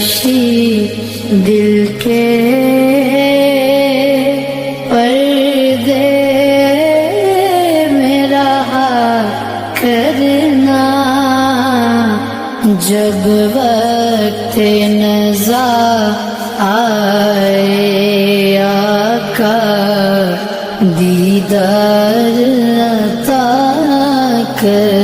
فراموشی دل کے پردے میں رہا کرنا، جب وقت نزا آئے آقا دیدار عطا کر